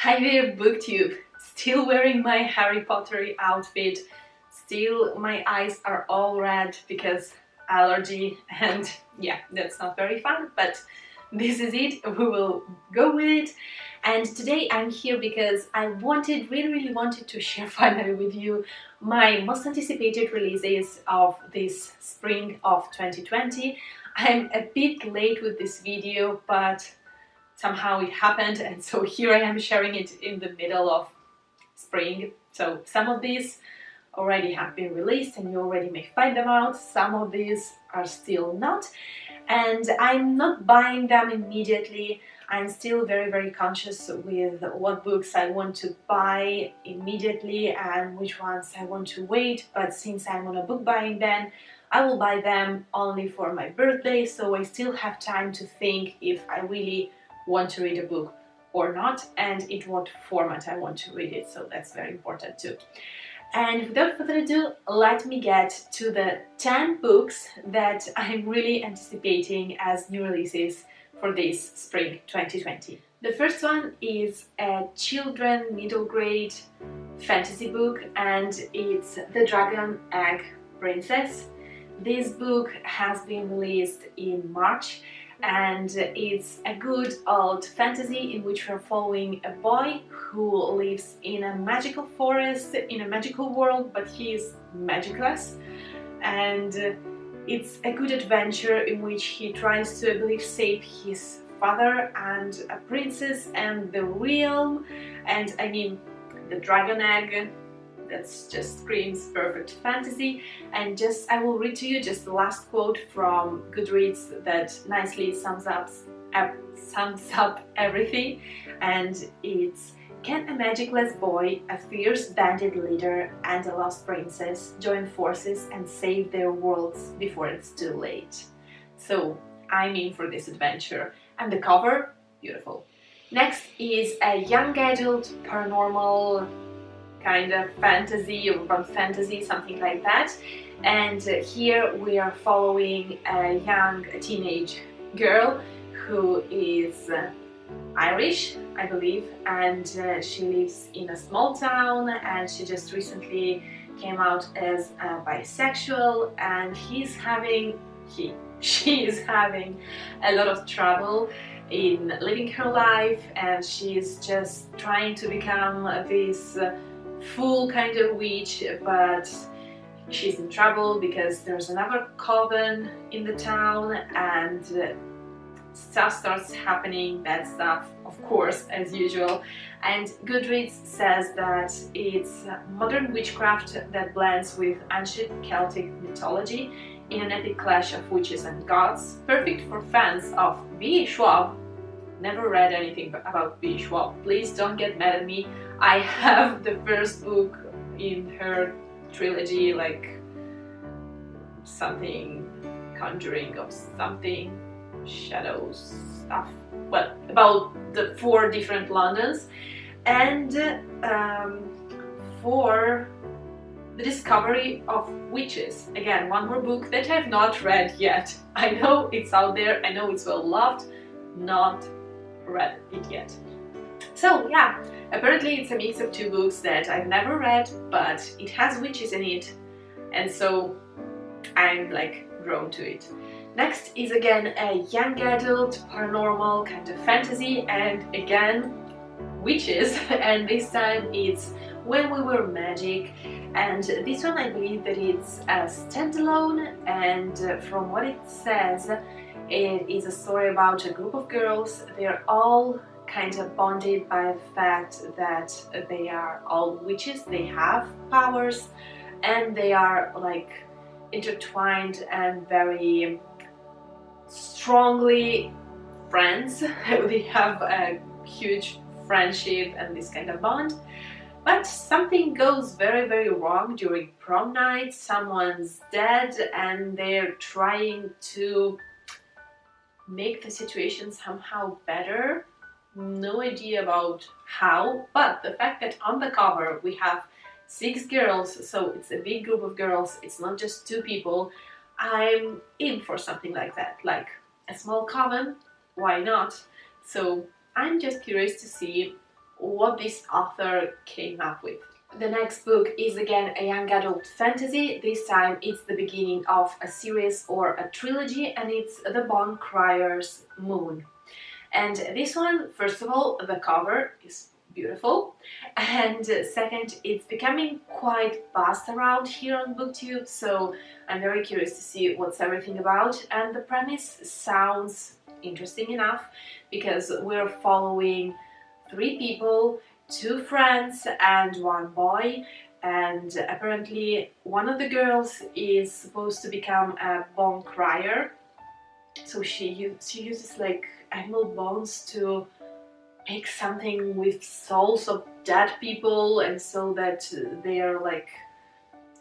Hi there, booktube. Still wearing my Harry Potter outfit. Still my eyes are all red because allergy, and yeah, that's not very fun, but this is it. We will go with it. And today I'm here because I really wanted to share finally with you my most anticipated releases of this spring of 2020. I'm a bit late with this video, but somehow it happened, and so here I am sharing it in the middle of spring. So some of these already have been released and you already may find them out. Some of these are still not, and I'm not buying them immediately. I'm still very conscious with what books I want to buy immediately and which ones I want to wait, but since I'm on a book buying ban, I will buy them only for my birthday, so I still have time to think if I really want to read a book or not, and in what format I want to read it, so that's very important too. And without further ado, let me get to the 10 books that I'm really anticipating as new releases for this spring 2020. The first one is a children middle grade fantasy book, and it's The Dragon Egg Princess. This book has been released in March, and it's a good old fantasy in which we're following a boy who lives in a magical forest, in a magical world, but he is magicless, and it's a good adventure in which he tries to, I believe, save his father and a princess and the realm, and I mean the dragon egg. That's just screams perfect fantasy. And I will read to you just the last quote from Goodreads that nicely sums up everything, and it's: "Can a magicless boy, a fierce bandit leader, and a lost princess join forces and save their worlds before it's too late?" So I'm in for this adventure, and the cover, beautiful. Next is a young adult paranormal kind of fantasy, urban fantasy, something like that. And here we are following a teenage girl who is Irish, I believe, and she lives in a small town, and she just recently came out as bisexual, and she is having a lot of trouble in living her life, and she's just trying to become this full kind of witch, but she's in trouble because there's another coven in the town, and stuff starts happening, bad stuff, of course, as usual. And Goodreads says that it's modern witchcraft that blends with ancient Celtic mythology in an epic clash of witches and gods, perfect for fans of B. Schwab. Never read anything about B. Schwab, please don't get mad at me. I have the first book in her trilogy, like something Conjuring of something, shadows stuff, well, about the 4 different Londons, and for the discovery of witches. Again, one more book that I have not read yet. I know it's out there, I know it's well loved, not read it yet. So yeah, apparently it's a mix of 2 books that I've never read, but it has witches in it, and so I'm like drawn to it. Next is again a young adult paranormal kind of fantasy, and again witches, and this time it's When We Were Magic, and this one I believe that it's a standalone, and from what it says, it is a story about a group of girls. They're all kind of bonded by the fact that they are all witches, they have powers, and they are like intertwined and very strongly friends. They have a huge friendship and this kind of bond. But something goes very wrong during prom night, someone's dead, and they're trying to make the situation somehow better. No idea about how, but the fact that on the cover we have 6 girls, so it's a big group of girls, it's not just 2 people, I'm in for something like that, like a small coven, why not? So I'm just curious to see what this author came up with. The next book is again a young adult fantasy. This time it's the beginning of a series or a trilogy, and it's The Bone Criers Moon. And this one, first of all, the cover is beautiful, and second, it's becoming quite buzzed around here on BookTube, so I'm very curious to see what's everything about. And the premise sounds interesting enough because we're following 3 people, 2 friends and 1 boy, and apparently one of the girls is supposed to become a bone crier. So she uses like animal bones to make something with souls of dead people, and so that they are like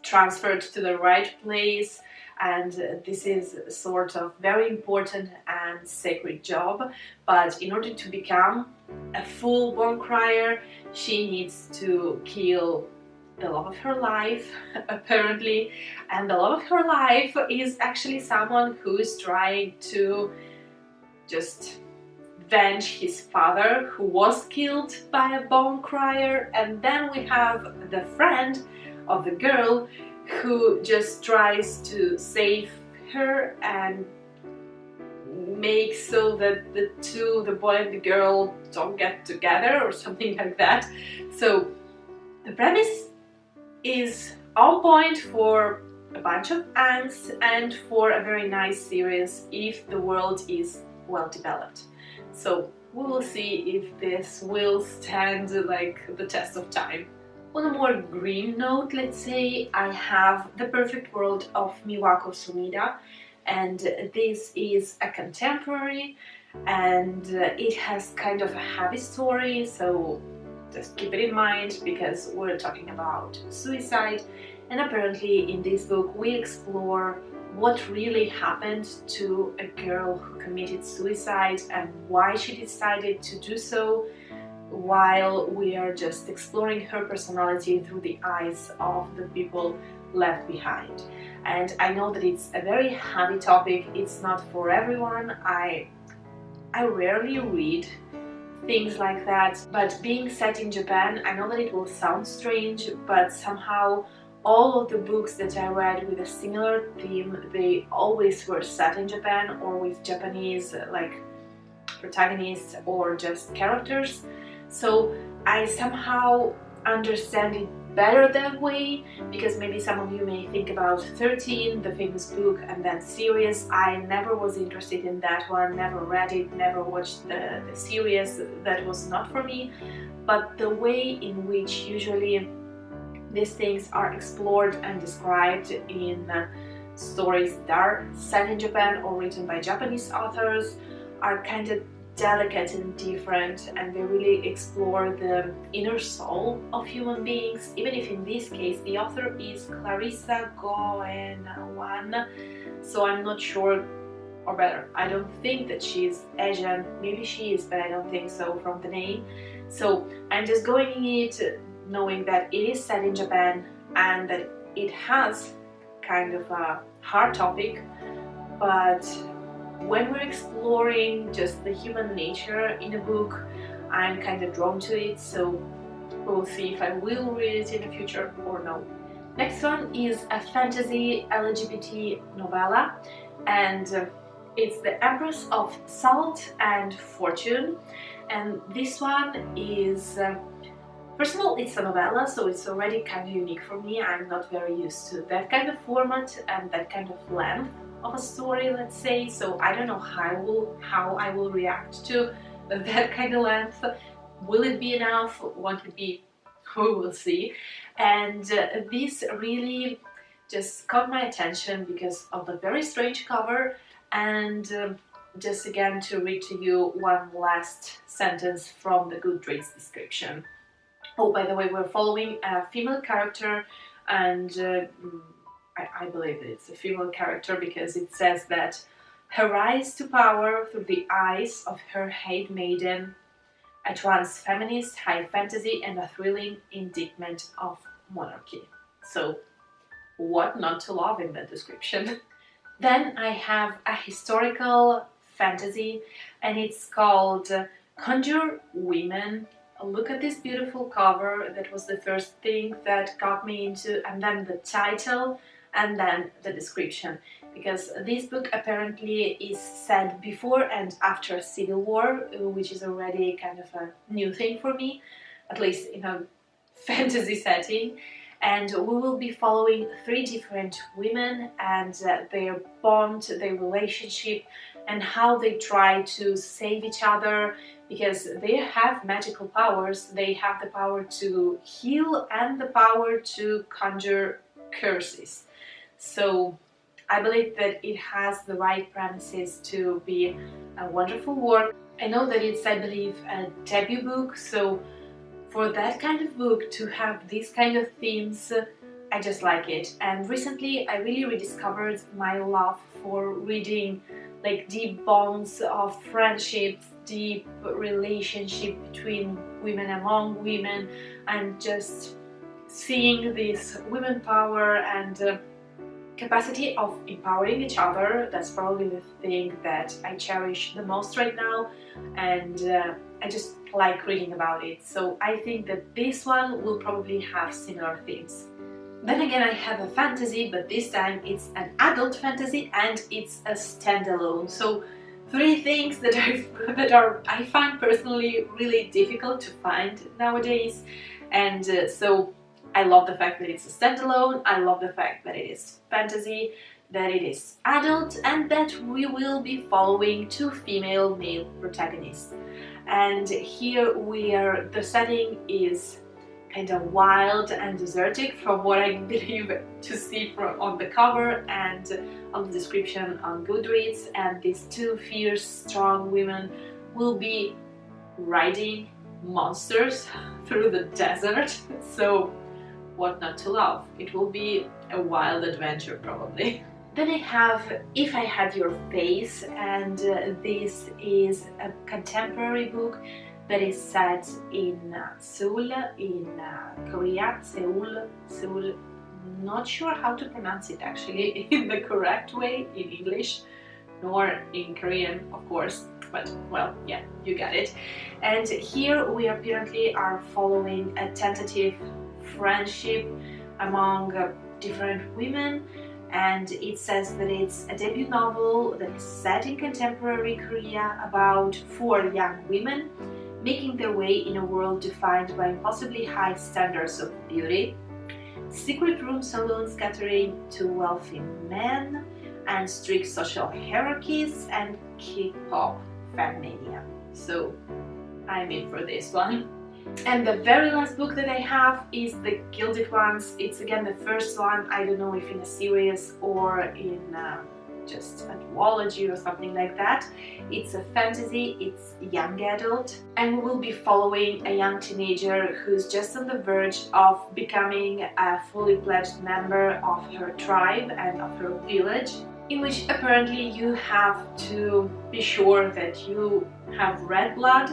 transferred to the right place. And this is sort of very important and sacred job, but in order to become a full bone crier, she needs to kill the love of her life, apparently, and the love of her life is actually someone who is trying to just venge his father, who was killed by a bone crier. And then we have the friend of the girl who just tries to save her and make so that the boy and the girl don't get together or something like that. So the premise is on point for a bunch of angst and for a very nice series if the world is well developed. So we will see if this will stand like the test of time. On a more green note, let's say, I have The Perfect World of Miwako Sumida, and this is a contemporary, and it has kind of a heavy story, so just keep it in mind because we're talking about suicide. And apparently in this book we explore what really happened to a girl who committed suicide and why she decided to do so, while we are just exploring her personality through the eyes of the people left behind. And I know that it's a very heavy topic, it's not for everyone. I rarely read things like that, but being set in Japan, I know that it will sound strange, but somehow all of the books that I read with a similar theme, they always were set in Japan or with Japanese like protagonists or just characters. So I somehow understand it better that way, because maybe some of you may think about 13, the famous book, and that series. I never was interested in that one, never read it, never watched the series. That was not for me. But the way in which usually these things are explored and described in stories that are set in Japan or written by Japanese authors are kind of delicate and different, and they really explore the inner soul of human beings, even if in this case the author is Clarissa Goenawan, so I'm not sure, or better, I don't think that she's Asian. Maybe she is, but I don't think so from the name. So I'm just going in it knowing that it is set in Japan and that it has kind of a hard topic, but when we're exploring just the human nature in a book, I'm kind of drawn to it, so we'll see if I will read it in the future or no. Next one is a fantasy LGBT novella, and it's The Empress of Salt and Fortune. And this one is, first of all, it's a novella, so it's already kind of unique for me. I'm not very used to that kind of format and that kind of length of a story, let's say, so I don't know how I will react to that kind of length. Will it be enough? Won't it be? We will see. And this really just caught my attention because of the very strange cover, and just again to read to you one last sentence from the Goodreads description. Oh, by the way, we're following a female character, and I believe that it's a female character because it says that her rise to power through the eyes of her handmaiden, a trans feminist, high fantasy, and a thrilling indictment of monarchy. So, what not to love in that description? Then I have a historical fantasy, and it's called Conjuring Women. look at this beautiful cover. That was the first thing that got me into, and then the title, and then the description, because this book apparently is set before and after Civil War, which is already kind of a new thing for me, at least in a fantasy setting. And we will be following 3 different women and their bond, their relationship, and how they try to save each other, because they have magical powers. They have the power to heal and the power to conjure curses. So I believe that it has the right premises to be a wonderful work. I know that it's, I believe, a debut book, so for that kind of book to have these kind of themes, I just like it. And recently I really rediscovered my love for reading like deep bonds of friendships, deep relationship between women, among women, and just seeing this women power and capacity of empowering each other. That's probably the thing that I cherish the most right now, and I just like reading about it. So I think that this one will probably have similar themes. Then again, I have a fantasy, but this time it's an adult fantasy and it's a standalone. So 3 things that I find personally really difficult to find nowadays, and so I love the fact that it's a standalone, I love the fact that it is fantasy, that it is adult, and that we will be following 2 female-male protagonists. And here the setting is kind of wild and desertic from what I believe to see on the cover and on the description on Goodreads. And these 2 fierce, strong women will be riding monsters through the desert. So what not to love? It will be a wild adventure probably. Then I have If I Had Your Face, and this is a contemporary book that is set in Seoul, in Korea. Seoul, not sure how to pronounce it actually in the correct way in English, nor in Korean, of course, but well, yeah, you get it. And here we apparently are following a tentative friendship among different women, and it says that it's a debut novel that is set in contemporary Korea about 4 young women making their way in a world defined by impossibly high standards of beauty, secret room saloons catering to wealthy men, and strict social hierarchies, and K-pop fan mania. So I'm in for this one. And the very last book that I have is The Gilded Ones. It's again the first one, I don't know if in a series or in just a duology or something like that. It's a fantasy, it's young adult, and we will be following a young teenager who's just on the verge of becoming a fully fledged member of her tribe and of her village, in which apparently you have to be sure that you have red blood,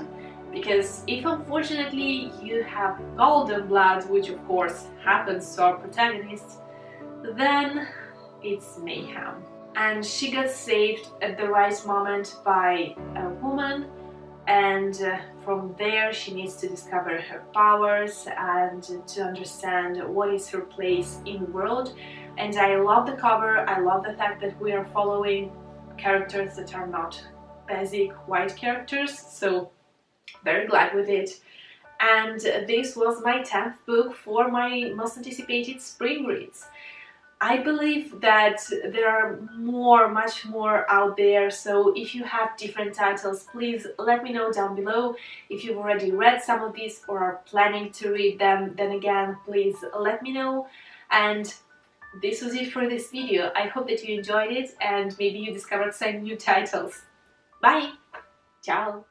because if unfortunately you have golden blood, which of course happens to our protagonist, then it's mayhem. And she got saved at the right moment by a woman, and from there she needs to discover her powers and to understand what is her place in the world. And I love the cover, I love the fact that we are following characters that are not basic white characters, so very glad with it. And this was my 10th book for my most anticipated spring reads. I believe that there are much more out there, so if you have different titles, please let me know down below. If you've already read some of these or are planning to read them, then again, please let me know. And this was it for this video. I hope that you enjoyed it and maybe you discovered some new titles. Bye! Ciao!